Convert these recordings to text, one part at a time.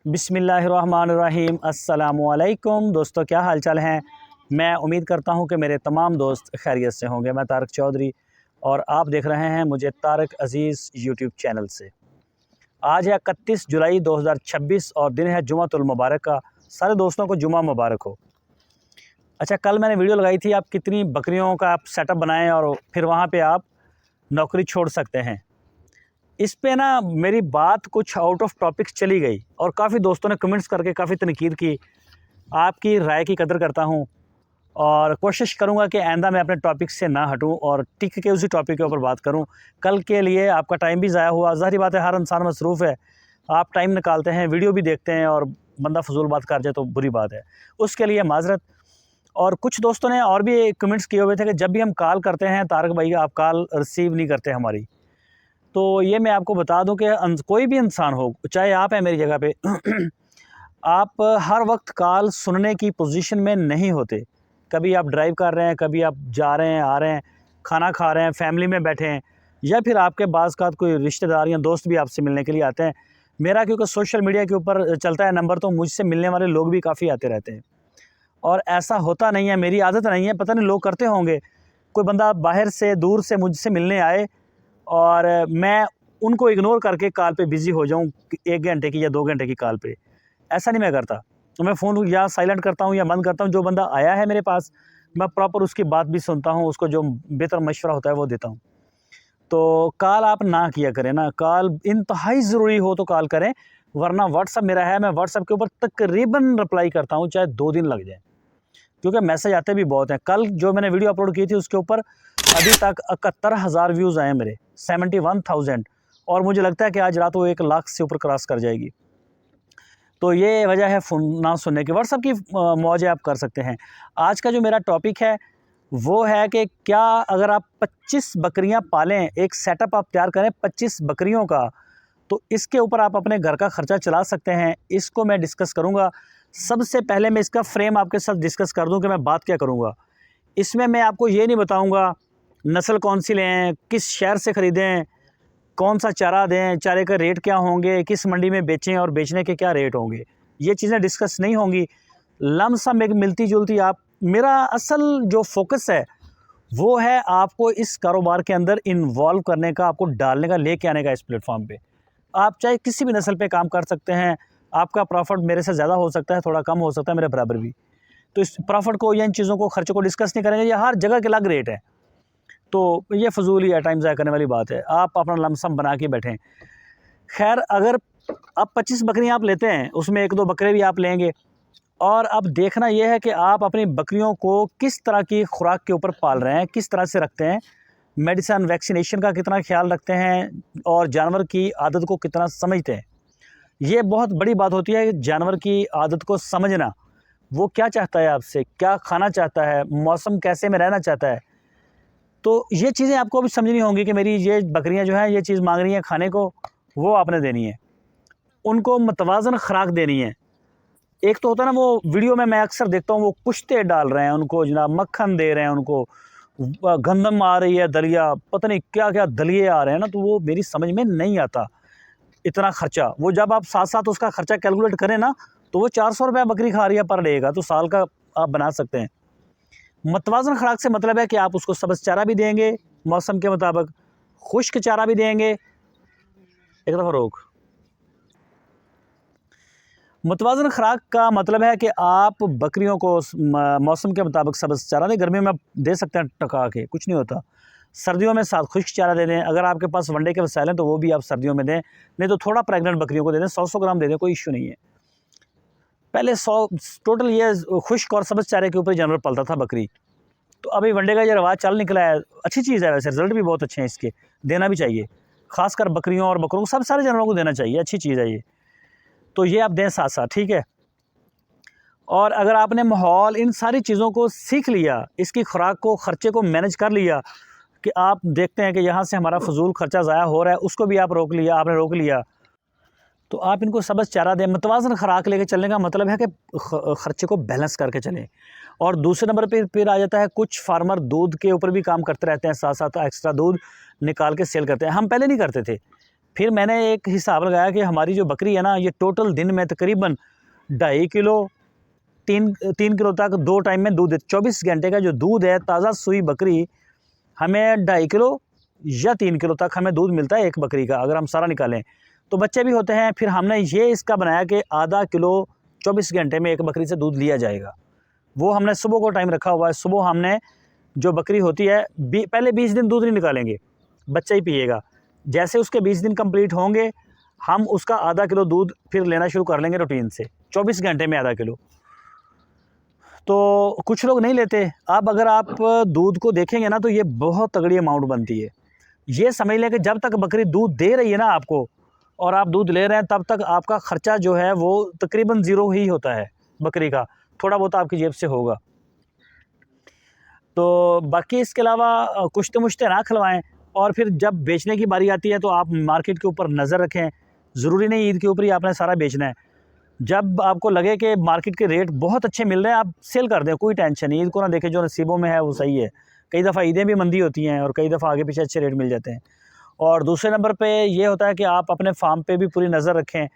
बिस्मिल्लाहिर्रहमानिर्रहीम। अस्सलामुअलैकुम दोस्तों, क्या हाल चाल हैं। मैं उम्मीद करता हूं कि मेरे तमाम दोस्त खैरियत से होंगे। मैं तारक चौधरी और आप देख रहे हैं मुझे तारक अज़ीज़ यूट्यूब चैनल से। आज है 31 जुलाई 2026 और दिन है जुमातुल मुबारक का। सारे दोस्तों को जुमा मुबारक हो। अच्छा, कल मैंने वीडियो लगाई थी आप कितनी बकरियों का आप सेटअप बनाएं और फिर वहाँ पे आप नौकरी छोड़ सकते हैं। इस पे ना मेरी बात कुछ आउट ऑफ टॉपिक्स चली गई और काफ़ी दोस्तों ने कमेंट्स करके काफ़ी तनकीद की। आपकी राय की कदर करता हूँ और कोशिश करूँगा कि आइंदा मैं अपने टॉपिक से ना हटूँ और टिक के उसी टॉपिक के ऊपर बात करूँ। कल के लिए आपका टाइम भी ज़ाया हुआ। ज़ाहिर बात है, हर इंसान मसरूफ़ है। आप टाइम निकालते हैं, वीडियो भी देखते हैं और बंदा फजूल बात कर जाए तो बुरी बात है, उसके लिए माजरत। और कुछ दोस्तों ने और भी कमेंट्स किए हुए थे कि जब भी हम कॉल करते हैं तारक भाई आप कॉल रिसीव नहीं करते हमारी। तो ये मैं आपको बता दूं कि कोई भी इंसान हो, चाहे आप हैं मेरी जगह पे आप हर वक्त कॉल सुनने की पोजीशन में नहीं होते। कभी आप ड्राइव कर रहे हैं, कभी आप जा रहे हैं, आ रहे हैं, खाना खा रहे हैं, फैमिली में बैठे हैं, या फिर आपके बाज़ का कोई रिश्तेदार या दोस्त भी आपसे मिलने के लिए आते हैं। मेरा क्योंकि सोशल मीडिया के ऊपर चलता है नंबर, तो मुझसे मिलने वाले लोग भी काफ़ी आते रहते हैं। और ऐसा होता नहीं है, मेरी आदत नहीं है, पता नहीं लोग करते होंगे। कोई बंदा बाहर से दूर से मुझसे मिलने आए और मैं उनको इग्नोर करके कॉल पे बिज़ी हो जाऊँ 1 घंटे की या 2 घंटे की कॉल पे, ऐसा नहीं मैं करता। तो मैं फ़ोन या साइलेंट करता हूँ या बंद करता हूँ। जो बंदा आया है मेरे पास, मैं प्रॉपर उसकी बात भी सुनता हूँ, उसको जो बेहतर मशवरा होता है वो देता हूँ। तो कॉल आप ना किया करें ना, कॉल इंतहाई ज़रूरी हो तो कॉल करें, वरना व्हाट्सअप मेरा है, मैं व्हाट्सअप के ऊपर तकरीबन रिप्लाई करता हूँ, चाहे 2 दिन लग जाए, क्योंकि मैसेज आते भी बहुत हैं। कल जो मैंने वीडियो अपलोड की थी उसके ऊपर अभी तक 71,000 व्यूज़ आए हैं मेरे, 71,000, और मुझे लगता है कि आज रात वो 1 लाख से ऊपर क्रॉस कर जाएगी। तो ये वजह है फ़ोन ना सुनने की। व्हाट्सअप की मौज आप कर सकते हैं। आज का जो मेरा टॉपिक है वो है कि क्या अगर आप 25 बकरियां पालें, एक सेटअप आप तैयार करें 25 बकरियों का, तो इसके ऊपर आप अपने घर का ख़र्चा चला सकते हैं। इसको मैं डिस्कस करूंगा। सबसे पहले मैं इसका फ्रेम आपके साथ डिस्कस कर दूं कि मैं बात क्या करूंगा। इसमें मैं आपको ये नहीं बताऊंगा नस्ल कौन सी लें, किस शहर से ख़रीदें, कौन सा चारा दें, चारे का रेट क्या होंगे, किस मंडी में बेचें और बेचने के क्या रेट होंगे। ये चीज़ें डिस्कस नहीं होंगी। लमसम एक मिलती जुलती आप, मेरा असल जो फोकस है वो है आपको इस कारोबार के अंदर इन्वॉल्व करने का, आपको डालने का, लेके आने का इस प्लेटफॉर्म पे। आप चाहे किसी भी नस्ल पे काम कर सकते हैं। आपका प्रॉफिट मेरे से ज़्यादा हो सकता है, थोड़ा कम हो सकता है, मेरे बराबर भी। तो इस प्रॉफिट को या इन चीज़ों को, खर्चे को डिस्कस नहीं करेंगे। ये हर जगह के अलग रेट है, तो ये फजूल ही है, टाइम ज़ाया करने वाली बात है। आप अपना लमसम बना के बैठें। खैर, अगर आप 25 बकरियाँ आप लेते हैं, उसमें 1-2 बकरे भी आप लेंगे, और अब देखना यह है कि आप अपनी बकरियों को किस तरह की खुराक के ऊपर पाल रहे हैं, किस तरह से रखते हैं, मेडिसिन वैक्सीनेशन का कितना ख्याल रखते हैं और जानवर की आदत को कितना समझते हैं। ये बहुत बड़ी बात होती है, जानवर की आदत को समझना। वो क्या चाहता है आपसे, क्या खाना चाहता है, मौसम कैसे में रहना चाहता है। तो ये चीज़ें आपको भी समझनी होंगी कि मेरी ये बकरियां जो हैं ये चीज़ मांग रही हैं खाने को, वो आपने देनी है। उनको मतवाज़न खुराक देनी है। एक तो होता है ना, वो वीडियो में मैं अक्सर देखता हूँ, वो कुश्ते डाल रहे हैं उनको, जनाब मक्खन दे रहे हैं उनको, गंदम आ रही है, दलिया, पता नहीं क्या क्या दलिए आ रहे हैं ना, तो वो मेरी समझ में नहीं आता इतना खर्चा। वो जब आप साथ साथ उसका खर्चा कैलकुलेट करें ना, तो वो 400 रुपये बकरी खा रही है पर डे का, तो साल का आप बना सकते हैं। मतवाज़न खुराक से मतलब है कि आप उसको सब्ज़ चारा भी देंगे मौसम के मुताबिक, खुश्क चारा भी देंगे। एक दफ़ा रोक। मुतवाज़न खुराक का मतलब है कि आप बकरियों को मौसम के मुताबिक सब्ज़ चारा दें। गर्मियों में आप दे सकते हैं टका के, कुछ नहीं होता। सर्दियों में साथ खुश्क चारा दे दें। अगर आपके पास वनडे के वसाइल हैं तो वो भी आप सर्दियों में दें, नहीं तो थोड़ा प्रेग्नेंट बकरियों को दे दें, 100-100 ग्राम दे दें, कोई इशू नहीं है। पहले 100 टोटल ये खुश्क और सब्ज़ चारे के ऊपर जानवर पलता था बकरी। तो अभी वनडे का ये रवाज चल निकला है। अच्छी चीज़ है, वैसे रिज़ल्ट भी बहुत अच्छे हैं इसके, देना भी चाहिए। ख़ासकर बकरियों और बकरों को, सब सारे जानवरों को देना चाहिए, अच्छी चीज़ है ये। तो ये आप दें साथ साथ, ठीक है। और अगर आपने माहौल, इन सारी चीज़ों को सीख लिया, इसकी खुराक को, ख़र्चे को मैनेज कर लिया कि आप देखते हैं कि यहाँ से हमारा फजूल ख़र्चा ज़ाया हो रहा है, उसको भी आप रोक लिया, आपने रोक लिया, तो आप इनको सब्ज़ चारा दें। मुतवाज़न खुराक लेके चलने का मतलब है कि ख़र्चे को बैलेंस करके चलें। और दूसरे नंबर पे फिर आ जाता है, कुछ फार्मर दूध के ऊपर भी काम करते रहते हैं, साथ साथ एक्स्ट्रा दूध निकाल के सेल करते हैं। हम पहले नहीं करते थे, फिर मैंने एक हिसाब लगाया कि हमारी जो बकरी है ना, ये टोटल दिन में तकरीबन 2.5 किलो 3 किलो तक 2 टाइम में दूध देती। 24 घंटे का जो दूध है, ताज़ा सूई बकरी, हमें 2.5 किलो या 3 किलो तक हमें दूध मिलता है एक बकरी का, अगर हम सारा निकालें। तो बच्चे भी होते हैं। फिर हमने ये इसका बनाया कि आधा किलो 24 घंटे में एक बकरी से दूध लिया जाएगा। वो हमने सुबह को टाइम रखा हुआ है। सुबह हमने जो बकरी होती है, पहले 20 दिन दूध नहीं निकालेंगे, बच्चा ही पिएगा। जैसे उसके 20 दिन कंप्लीट होंगे, हम उसका आधा किलो दूध फिर लेना शुरू कर लेंगे रूटीन से, 24 घंटे में आधा किलो। तो कुछ लोग नहीं लेते। अब अगर आप दूध को देखेंगे ना, तो ये बहुत तगड़ी अमाउंट बनती है। ये समझ लें कि जब तक बकरी दूध दे रही है ना आपको, और आप दूध ले रहे हैं, तब तक आपका ख़र्चा जो है वो तकरीबन ज़ीरो ही होता है बकरी का। थोड़ा बहुत आपकी जेब से होगा। तो बाकी इसके अलावा कुश्ते मुश्ते ना खिलवाएं। और फिर जब बेचने की बारी आती है तो आप मार्केट के ऊपर नज़र रखें। ज़रूरी नहीं ईद के ऊपर ही आपने सारा बेचना है। जब आपको लगे कि मार्केट के रेट बहुत अच्छे मिल रहे हैं, आप सेल कर दें, कोई टेंशन नहीं। ईद को ना देखें, जो नसीबों में है वो सही है। कई दफ़ा ईदें भी मंदी होती हैं और कई दफ़ा आगे पीछे अच्छे रेट मिल जाते हैं। और दूसरे नंबर पे ये होता है कि आप अपने फार्म पे भी पूरी नज़र रखें।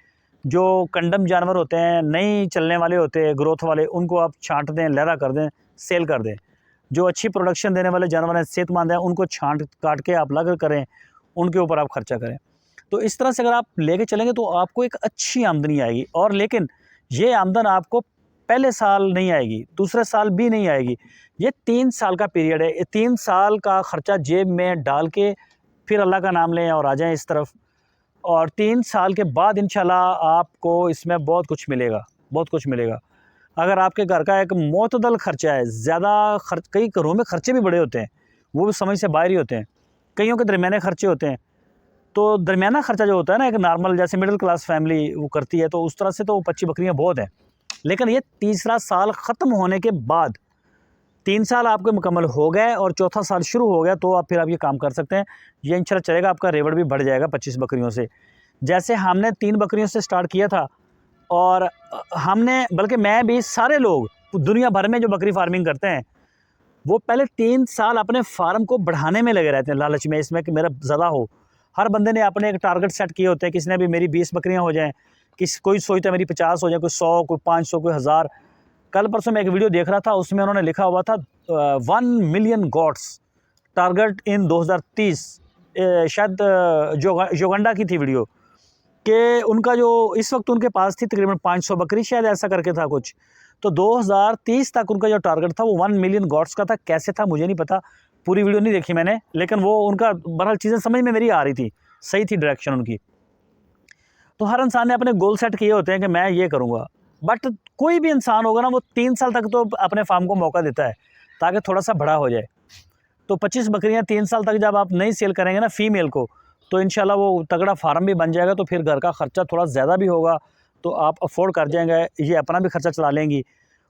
जो कंडम जानवर होते हैं, नहीं चलने वाले होते हैं, ग्रोथ वाले, उनको आप छांट दें, लहरा कर दें, सेल कर दें। जो अच्छी प्रोडक्शन देने वाले जानवर हैं, सेहतमंद हैं, उनको छांट काट के आप अलग करें, उनके ऊपर आप खर्चा करें। तो इस तरह से अगर आप लेके चलेंगे तो आपको एक अच्छी आमदनी आएगी। और लेकिन ये आमदन आपको पहले साल नहीं आएगी, दूसरे साल भी नहीं आएगी। ये 3 साल का पीरियड है। ये 3 साल का ख़र्चा जेब में डाल के फिर अल्लाह का नाम लें और आ जाएँ इस तरफ। और 3 साल के बाद इंशाल्लाह आपको इसमें बहुत कुछ मिलेगा, बहुत कुछ मिलेगा। अगर आपके घर का एक मुतदल ख़र्चा है, ज़्यादा खर्च, कई घरों में ख़र्चे भी बड़े होते हैं, वो भी समझ से बाहर ही होते हैं। कईयों के दरमियाने ख़र्चे होते हैं। तो दरमियाना ख़र्चा जो होता है ना, एक नॉर्मल जैसे मिडिल क्लास फैमिली वो करती है, तो उस तरह से तो 25 बकरियाँ बहुत हैं। लेकिन ये तीसरा साल ख़त्म होने के बाद, 3 साल आपके मुकम्मल हो गए और चौथा साल शुरू हो गया, तो फिर आप ये काम कर सकते हैं। ये इंशाल्लाह चलेगा, आपका रेवड़ भी बढ़ जाएगा 25 बकरियों से। जैसे हमने 3 बकरियों से स्टार्ट किया था, और हमने, बल्कि मैं भी, सारे लोग दुनिया भर में जो बकरी फार्मिंग करते हैं, वो पहले 3 साल अपने फार्म को बढ़ाने में लगे रहते हैं, लालच में, इसमें कि मेरा ज़्यादा हो। हर बंदे ने अपने एक टारगेट सेट किए होते हैं। किसी ने भी मेरी 20 बकरियां हो जाएं, कोई सोचता है मेरी 50 हो जाए, कोई 100, कोई 500, कोई 1000। कल परसों मैं एक वीडियो देख रहा था, उसमें उन्होंने लिखा हुआ था 1 मिलियन गॉट्स टारगेट इन 2030। शायद योगंडा की थी वीडियो, कि उनका जो इस वक्त उनके पास थी तकरीबन 500 बकरी, शायद ऐसा करके था कुछ। तो 2030 तक उनका जो टारगेट था वो 1 मिलियन गॉट्स का था। कैसे था मुझे नहीं पता, पूरी वीडियो नहीं देखी मैंने, लेकिन वो उनका बहरहाल चीज़ें समझ में मेरी आ रही थी, सही थी डायरेक्शन उनकी। तो हर इंसान ने अपने गोल सेट किए होते हैं कि मैं ये करूँगा। बट कोई भी इंसान होगा ना, वो 3 साल तक तो अपने फार्म को मौका देता है ताकि थोड़ा सा बड़ा हो जाए। तो 25 बकरियाँ 3 साल तक जब आप नहीं सेल करेंगे ना फीमेल को, तो इंशाल्लाह वो तगड़ा फार्म भी बन जाएगा। तो फिर घर का ख़र्चा थोड़ा ज़्यादा भी होगा तो आप अफोर्ड कर जाएंगे, ये अपना भी ख़र्चा चला लेंगी।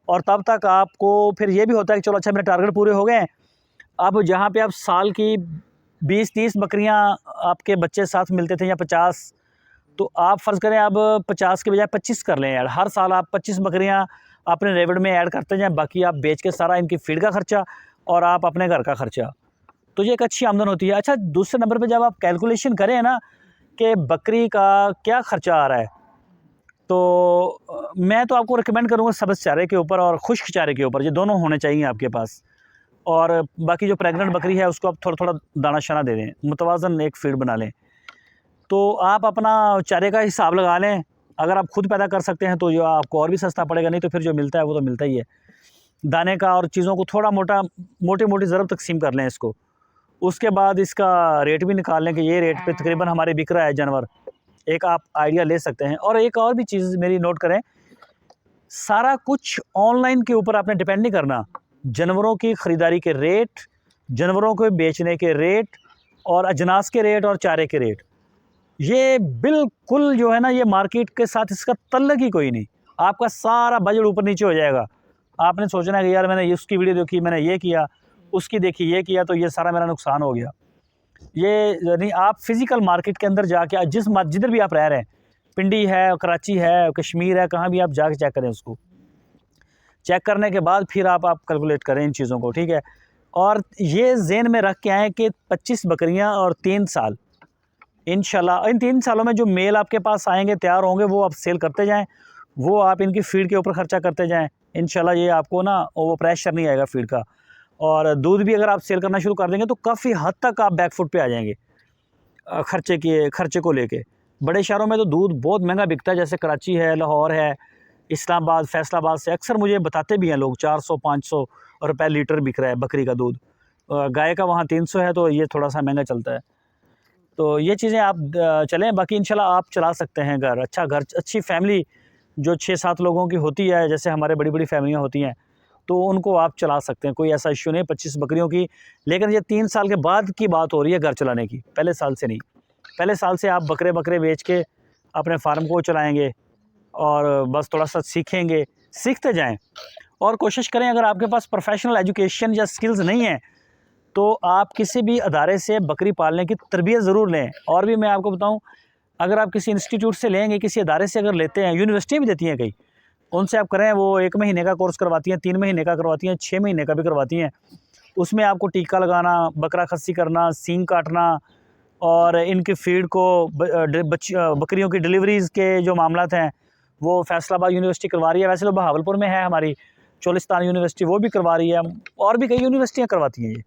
और तब तक आपको फिर ये भी होता है कि चलो अच्छा मेरे टारगेट पूरे हो गए। अब जहाँ पे आप साल की 20-30 बकरियाँ आपके बच्चे साथ मिलते थे, या 50, तो आप फ़र्ज़ करें अब 50 के बजाय 25 कर लें ऐड। हर साल आप 25 बकरियाँ अपने रेवड़ में ऐड करते जाएँ, बाकी आप बेच के सारा इनकी फीड का ख़र्चा और आप अपने घर का ख़र्चा, तो ये एक अच्छी आमदन होती है। अच्छा, दूसरे नंबर पे जब आप कैलकुलेशन करें ना कि बकरी का क्या ख़र्चा आ रहा है, तो मैं तो आपको रिकमेंड करूँगा सब्ज़ चारे के ऊपर और खुश्क चारे के ऊपर, ये दोनों होने चाहिए आपके पास। और बाकी जो प्रेग्नेंट बकरी है उसको आप थोड़ा-थोड़ा दाना शाना दे दें, मुतवाज़न एक फीड बना लें। तो आप अपना चारे का हिसाब लगा लें। अगर आप खुद पैदा कर सकते हैं तो जो आपको और भी सस्ता पड़ेगा, नहीं तो फिर जो मिलता है वो तो मिलता ही है। दाने का और चीज़ों को थोड़ा मोटी-मोटी ज़रूर तकसीम कर लें इसको। उसके बाद इसका रेट भी निकाल लें कि ये रेट पे तकरीबन हमारे बिक रहा है जानवर, एक आप आइडिया ले सकते हैं। और एक और भी चीज़ मेरी नोट करें, सारा कुछ ऑनलाइन के ऊपर आपने डिपेंड नहीं करना। जानवरों की ख़रीदारी के रेट, जानवरों को बेचने के रेट, और अजनास के रेट और चारे के रेट, ये बिल्कुल जो है ना, ये मार्केट के साथ इसका तल्लुक ही कोई नहीं। आपका सारा बजट ऊपर नीचे हो जाएगा। आपने सोचना है कि यार मैंने उसकी वीडियो देखी, मैंने ये किया, उसकी देखी, ये किया, तो ये सारा मेरा नुकसान हो गया। ये नहीं, आप फिज़िकल मार्केट के अंदर जाके, जिधर भी आप रह रहे हैं, पिंडी है, कराची है, कश्मीर है, कहाँ भी आप जाके चेक करें उसको। चेक करने के बाद फिर आप कैलकुलेट करें इन चीज़ों को, ठीक है। और ये ज़हन में रख के आएँ कि 25 बकरियाँ और 3 साल, इंशाल्लाह इन 3 सालों में जो मेल आपके पास आएंगे तैयार होंगे वो आप सेल करते जाएं, वो आप इनकी फ़ीड के ऊपर ख़र्चा करते जाएं। इंशाल्लाह ये आपको ना वो प्रेशर नहीं आएगा फ़ीड का। और दूध भी अगर आप सेल करना शुरू कर देंगे तो काफ़ी हद तक आप बैक फुट पे आ जाएंगे खर्चे को लेके। बड़े शहरों में तो दूध बहुत महंगा बिकता है, जैसे कराची है, लाहौर है, इस्लामाबाद, फैसलाबाद से अक्सर मुझे बताते भी हैं लोग 400-500 रुपए लीटर बिक रहा है बकरी का दूध। गाय का वहाँ 300 है, तो ये थोड़ा सा महंगा चलता है। तो ये चीज़ें आप चलें, बाकी इंशाल्लाह आप चला सकते हैं घर, अच्छा घर, अच्छी फैमिली जो 6-7 लोगों की होती है, जैसे हमारे बड़ी बड़ी फैमिलियाँ होती हैं, तो उनको आप चला सकते हैं, कोई ऐसा इश्यू नहीं 25 बकरियों की। लेकिन ये 3 साल के बाद की बात हो रही है घर चलाने की, पहले साल से नहीं। पहले साल से आप बकरे बेच के अपने फार्म को चलाएँगे और बस थोड़ा सा सीखेंगे, सीखते जाएँ और कोशिश करें। अगर आपके पास प्रोफेशनल एजुकेशन या स्किल्स नहीं है तो आप किसी भी अदारे से बकरी पालने की तरबियत ज़रूर लें। और भी मैं आपको बताऊं, अगर आप किसी इंस्टीट्यूट से लेंगे, किसी अदारे से अगर लेते हैं, यूनिवर्सिटी भी देती हैं कई, उनसे आप करें, वो 1 महीने का कोर्स करवाती हैं, 3 महीने का करवाती हैं, 6 महीने का भी करवाती हैं। उसमें आपको टीका लगाना, बकरा खस्सी करना, सींग काटना और इनकी फ़ीड को बकरियों की डिलीवरीज़ के जो मामलात हैं वो फैसलाबाद यूनिवर्सिटी करवा रही है। वैसे तो बहावलपुर में है हमारी चोलिस्तान यूनिवर्सिटी, वो भी करवा रही है, और भी कई यूनिवर्सिटियाँ करवाती हैं ये।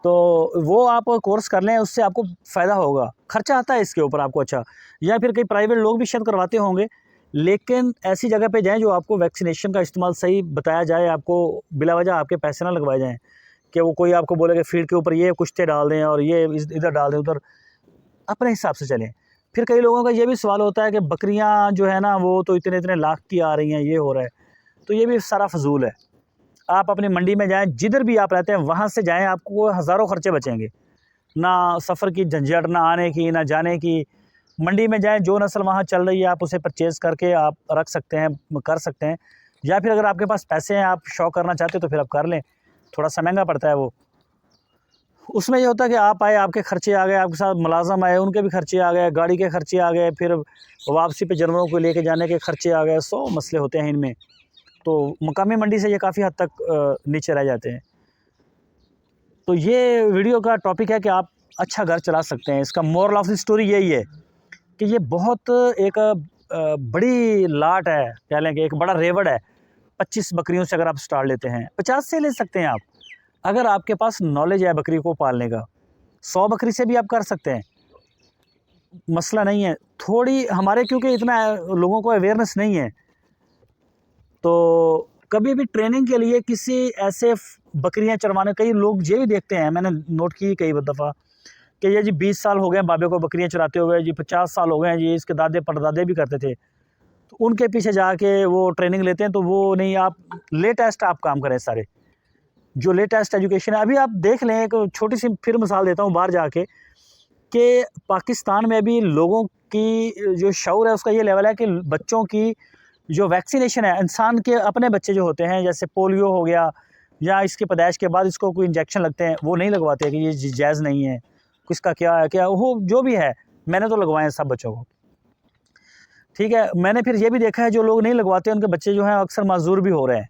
तो वो आप कोर्स कर लें, उससे आपको फ़ायदा होगा। ख़र्चा आता है इसके ऊपर आपको अच्छा, या फिर कई प्राइवेट लोग भी शायद करवाते होंगे, लेकिन ऐसी जगह पे जाएँ जो आपको वैक्सीनेशन का इस्तेमाल सही बताया जाए, आपको बिला वजह आपके पैसे ना लगवाए जाएँ कि वो कोई आपको बोले कि फ़ीड के ऊपर ये कुश्ते डाल दें और ये इधर डाल दें उधर। अपने हिसाब से चलें। फिर कई लोगों का ये भी सवाल होता है कि बकरियाँ जो है ना वो तो इतने-इतने लाख की आ रही हैं, ये हो रहा है, तो ये भी सारा फ़ज़ूल है। आप अपनी मंडी में जाएँ, जिधर भी आप रहते हैं वहाँ से जाएँ, आपको हज़ारों खर्चे बचेंगे। ना सफ़र की झंझट, ना आने की, ना जाने की। मंडी में जाएँ, जो नस्ल वहाँ चल रही है आप उसे परचेज़ करके आप रख सकते हैं, कर सकते हैं। या फिर अगर आपके पास पैसे हैं, आप शौक करना चाहते हो तो फिर आप कर लें, थोड़ा-सा महंगा पड़ता है वो। उसमें ये होता है कि आप आए, आपके खर्चे आ गए, आपके साथ मुलाज़म आए, उनके भी खर्चे आ गए, गाड़ी के खर्चे आ गए, फिर वापसी पे जानवरों को लेके जाने के खर्चे आ गए, 100 मसले होते हैं इनमें। तो मकामी मंडी से ये काफ़ी हद तक नीचे रह जाते हैं। तो ये वीडियो का टॉपिक है कि आप अच्छा घर चला सकते हैं। इसका मोरल ऑफ द स्टोरी यही है कि ये बहुत एक बड़ी लाट है, कह लें कि एक बड़ा रेवड़ है। 25 बकरियों से अगर आप स्टार्ट लेते हैं, 50 से ले सकते हैं आप, अगर आपके पास नॉलेज है बकरी को पालने का। 100 बकरी से भी आप कर सकते हैं, मसला नहीं है। थोड़ी हमारे क्योंकि इतना लोगों को अवेयरनेस नहीं है, तो कभी भी ट्रेनिंग के लिए किसी ऐसे बकरियां चरवाने, कई लोग ये भी देखते हैं, मैंने नोट की कई दफ़ा कि ये जी 20 साल हो गए बाबे को बकरियां चराते हुए, जी 50 साल हो गए हैं जी, इसके दादे परदादे भी करते थे। तो उनके पीछे जाके वो ट्रेनिंग लेते हैं, तो वो नहीं, आप लेटेस्ट आप काम करें सारे, जो लेटेस्ट एजुकेशन है। अभी आप देख लें, एक छोटी सी फिर मिसाल देता हूँ बाहर जाके, कि पाकिस्तान में भी लोगों की जो शऊर है उसका ये लेवल है कि बच्चों की जो वैक्सीनेशन है, इंसान के अपने बच्चे जो होते हैं, जैसे पोलियो हो गया या इसकी पैदाइश के बाद इसको कोई इंजेक्शन लगते हैं, वो नहीं लगवाते कि ये जायज़ नहीं है, किसका क्या है, क्या वो जो भी है। मैंने तो लगवाए हैं सब बच्चों को, ठीक है। मैंने फिर ये भी देखा है जो लोग नहीं लगवाते उनके बच्चे जो हैं अक्सर माजूर भी हो रहे हैं।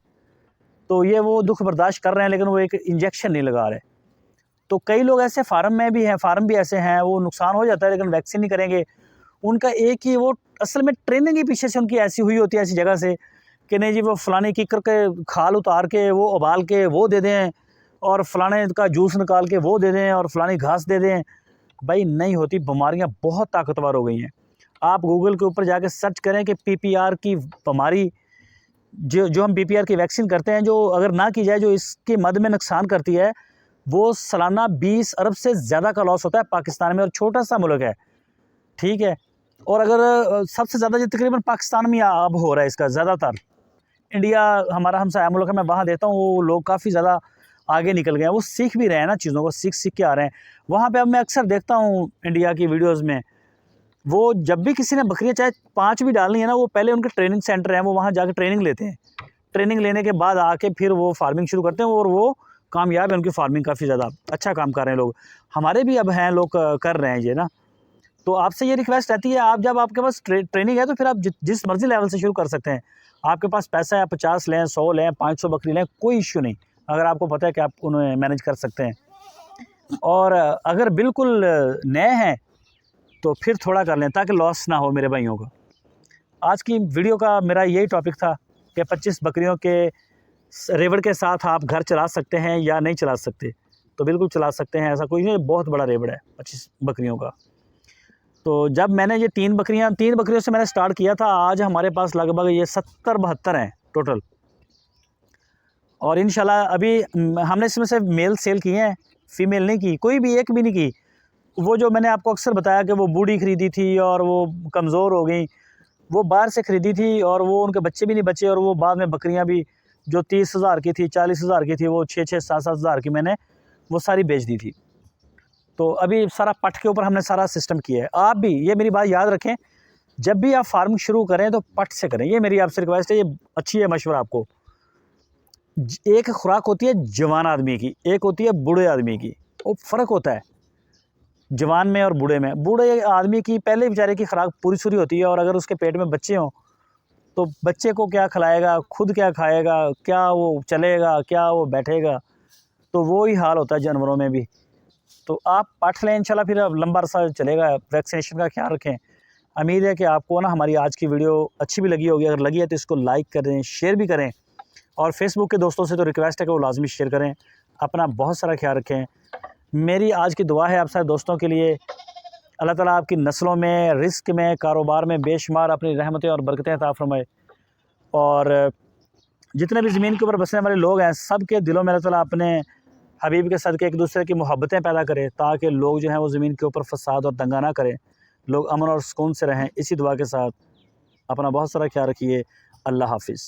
तो ये वो दुख बर्दाश्त कर रहे हैं, लेकिन वो एक इंजेक्शन नहीं लगा रहे। तो कई लोग ऐसे फार्म में भी हैं, फार्म भी ऐसे हैं, वो नुकसान हो जाता है लेकिन वैक्सीन नहीं करेंगे। उनका एक ही, वो असल में ट्रेनिंग ही पीछे से उनकी ऐसी हुई होती है, ऐसी जगह से कि नहीं जी वो फ़लाने कीकर के खाल उतार के वो उबाल के वो दे दें, और फ़लाने का जूस निकाल के वो दे दें, और फ़लानी घास दे दें। भाई नहीं होती, बीमारियां बहुत ताकतवर हो गई हैं। आप गूगल के ऊपर जाके सर्च करें कि पीपीआर की बीमारी, जो हम पीपीआर की वैक्सीन करते हैं, जो अगर ना की जाए, जो इसकी मद में नुकसान करती है, वो सालाना 20 अरब से ज़्यादा का लॉस होता है पाकिस्तान में, और छोटा सा मुल्क है, ठीक है। और अगर सबसे ज़्यादा जो तकरीबन पाकिस्तान में अब हो रहा है इसका ज़्यादातर, इंडिया हमारा हमसाया मुल्क है, मैं वहाँ देता हूँ, वो लोग काफ़ी ज़्यादा आगे निकल गए हैं, वो सीख भी रहे हैं ना, चीज़ों को सीख के आ रहे हैं वहाँ पे। अब मैं अक्सर देखता हूँ इंडिया की वीडियोज़ में, वो जब भी किसी ने बकरियाँ चाहे 5 भी डालनी है ना, वो पहले उनके ट्रेनिंग सेंटर हैं, वो वहाँ जाकर ट्रेनिंग लेते हैं। ट्रेनिंग लेने के बाद आके फिर वो फार्मिंग शुरू करते हैं, और वो कामयाब है, उनकी फार्मिंग काफ़ी ज़्यादा अच्छा काम कर रहे हैं लोग। हमारे भी अब हैं लोग कर रहे हैं ये ना। तो आपसे ये रिक्वेस्ट रहती है, आप जब आपके पास ट्रेनिंग है तो फिर आप जिस मर्जी लेवल से शुरू कर सकते हैं। आपके पास पैसा है, 50 लें, 100 लें, 500 बकरी लें, कोई इश्यू नहीं, अगर आपको पता है कि आप उन्हें मैनेज कर सकते हैं। और अगर बिल्कुल नए हैं तो फिर थोड़ा कर लें ताकि लॉस ना हो मेरे भाइयों का। आज की वीडियो का मेरा यही टॉपिक था कि 25 बकरियों के रेवड़ के साथ आप घर चला सकते हैं या नहीं चला सकते। तो बिल्कुल चला सकते हैं, ऐसा कोई नहीं, बहुत बड़ा रेवड़ है 25 बकरियों का। तो जब मैंने ये 3 बकरियों से मैंने स्टार्ट किया था, आज हमारे पास लगभग ये 70-72 हैं टोटल। और इंशाल्लाह अभी हमने इसमें से मेल सेल किए हैं, फ़ीमेल नहीं की, कोई भी एक भी नहीं की। वो जो मैंने आपको अक्सर बताया कि वो बूढ़ी ख़रीदी थी और वो कमज़ोर हो गई, वो बाहर से ख़रीदी थी और वो उनके बच्चे भी नहीं बचे, और वो बाद में बकरियां भी जो 30,000 की थी, 40,000 की थी, वो 6-6, 7-7 हज़ार की मैंने वो सारी बेच दी थी। तो अभी सारा पट के ऊपर हमने सारा सिस्टम किया है। आप भी ये मेरी बात याद रखें, जब भी आप फार्मिंग शुरू करें तो पट से करें। ये मेरी आपसे रिक्वेस्ट है, ये अच्छी है मशवरा आपको। एक खुराक होती है जवान आदमी की, एक होती है बूढ़े आदमी की, वो फ़र्क होता है जवान में और बूढ़े में। बूढ़े आदमी की पहले बेचारे की खुराक पूरी सूरी होती है, और अगर उसके पेट में बच्चे हों तो बच्चे को क्या खिलाएगा, खुद क्या खाएगा, क्या वो चलेगा, क्या वो बैठेगा, तो वो ही हाल होता है जानवरों में भी। तो आप पाठ लें इंशाल्लाह, फिर लंबा अरसा चलेगा। वैक्सीनेशन का ख्याल रखें। उम्मीद है कि आपको ना हमारी आज की वीडियो अच्छी भी लगी होगी। अगर लगी है तो इसको लाइक करें, शेयर भी करें, और फेसबुक के दोस्तों से तो रिक्वेस्ट है कि वो लाजमी शेयर करें। अपना बहुत सारा ख्याल रखें। मेरी आज की दुआ है आप सारे दोस्तों के लिए, अल्लाह ताला आपकी नस्लों में, रिस्क में, कारोबार में बेशुमार अपनी रहमतें और बरकतें अता फरमाए। और जितने भी ज़मीन के ऊपर बसने वाले लोग हैं, सब के दिलों में अल्लाह ताला अपने हबीब के सदक़े एक दूसरे की मोहब्बतें पैदा करे, ताकि लोग जो हैं वो ज़मीन के ऊपर फसाद और दंगा ना करें, लोग अमन और सुकून से रहें। इसी दुआ के साथ अपना बहुत सारा ख्याल रखिए। अल्लाह हाफ़िज़।